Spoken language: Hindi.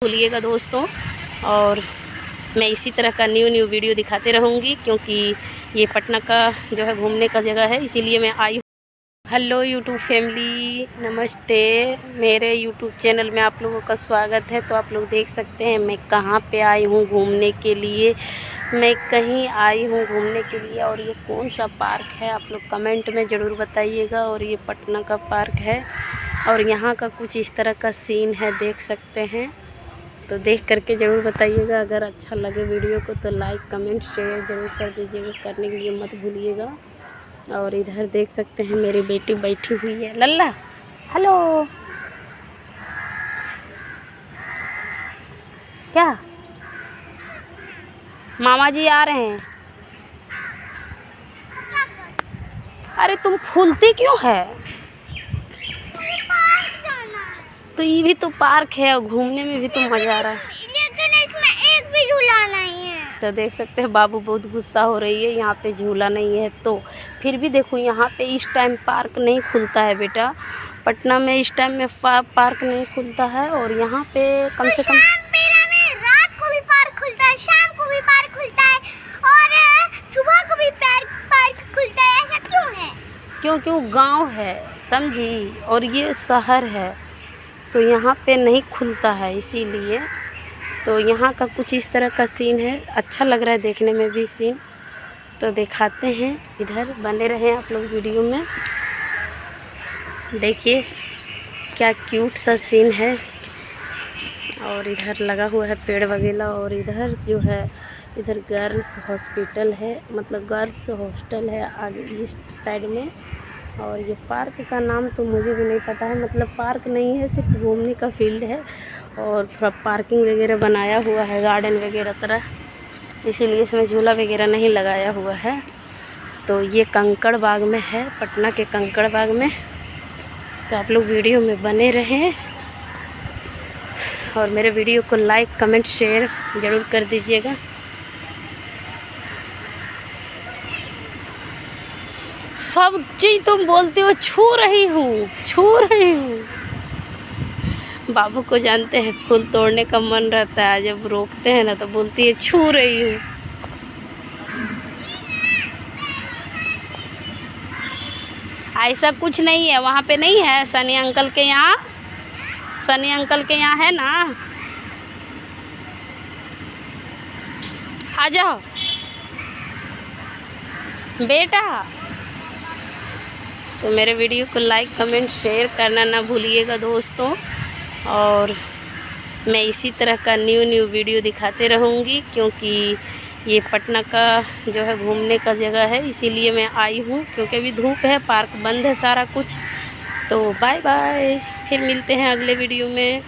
भूलिएगा दोस्तों। और मैं इसी तरह का न्यू वीडियो दिखाते रहूँगी, क्योंकि ये पटना का जो है घूमने का जगह है, इसीलिए मैं आई। हेलो यूट्यूब फैमिली, नमस्ते। मेरे यूट्यूब चैनल में आप लोगों का स्वागत है। तो आप लोग देख सकते हैं मैं कहाँ पे आई हूँ घूमने के लिए। मैं कहीं आई हूँ घूमने के लिए, और ये कौन सा पार्क है आप लोग कमेंट में ज़रूर बताइएगा। और ये पटना का पार्क है, और यहाँ का कुछ इस तरह का सीन है, देख सकते हैं। तो देख करके ज़रूर बताइएगा। अगर अच्छा लगे वीडियो को तो लाइक कमेंट शेयर ज़रूर कर दीजिएगा, करने के लिए मत भूलिएगा। और इधर देख सकते हैं मेरी बेटी बैठी हुई है। लल्ला हेलो, क्या मामा जी आ रहे हैं? अरे तुम फूलती क्यों है? तो ये भी तो पार्क है, और घूमने में भी तो मज़ा आ रहा है, लेकिन इसमें एक भी झूला नहीं है। तो देख सकते हैं बाबू बहुत गुस्सा हो रही है, यहाँ पे झूला नहीं है। तो फिर भी देखो यहाँ पे इस टाइम पार्क नहीं खुलता है बेटा। पटना में इस टाइम में पार्क नहीं खुलता है, और यहाँ पे कम से कम रात को भी पार्क खुलता है, शाम को भी पार्क खुलता है, और सुबह को भी पार्क खुलता है। ऐसा क्यों है? क्योंकि वो गाँव है, समझी, और ये शहर है, तो यहाँ पे नहीं खुलता है इसीलिए। तो यहाँ का कुछ इस तरह का सीन है, अच्छा लग रहा है देखने में भी सीन। तो दिखाते हैं, इधर बने रहें आप लोग वीडियो में। देखिए क्या क्यूट सा सीन है, और इधर लगा हुआ है पेड़ वगैरह। और इधर जो है, इधर गर्ल्स हॉस्पिटल है, मतलब गर्ल्स हॉस्टल है आगे ईस्ट साइड में। और ये पार्क का नाम तो मुझे भी नहीं पता है, मतलब पार्क नहीं है, सिर्फ घूमने का फील्ड है, और थोड़ा पार्किंग वगैरह बनाया हुआ है, गार्डन वगैरह तरह, इसीलिए इसमें झूला वगैरह नहीं लगाया हुआ है। तो ये कंकड़ बाग में है, पटना के कंकड़ बाग में। तो आप लोग वीडियो में बने रहें, और मेरे वीडियो को लाइक कमेंट शेयर ज़रूर कर दीजिएगा। सब चीज़ तुम बोलती हो, छू रही हूँ। बाबू को जानते हैं फूल तोड़ने का मन रहता है, जब रोकते हैं ना तो बोलती है छू रही हूँ। ऐसा कुछ नहीं है, वहाँ पे नहीं है। सनी अंकल के यहाँ, सनी अंकल के यहाँ है ना, आ जाओ बेटा। तो मेरे वीडियो को लाइक कमेंट शेयर करना ना भूलिएगा दोस्तों। और मैं इसी तरह का न्यू वीडियो दिखाते रहूँगी, क्योंकि ये पटना का जो है घूमने का जगह है, इसीलिए मैं आई हूँ। क्योंकि अभी धूप है, पार्क बंद है सारा कुछ। तो बाय बाय, फिर मिलते हैं अगले वीडियो में।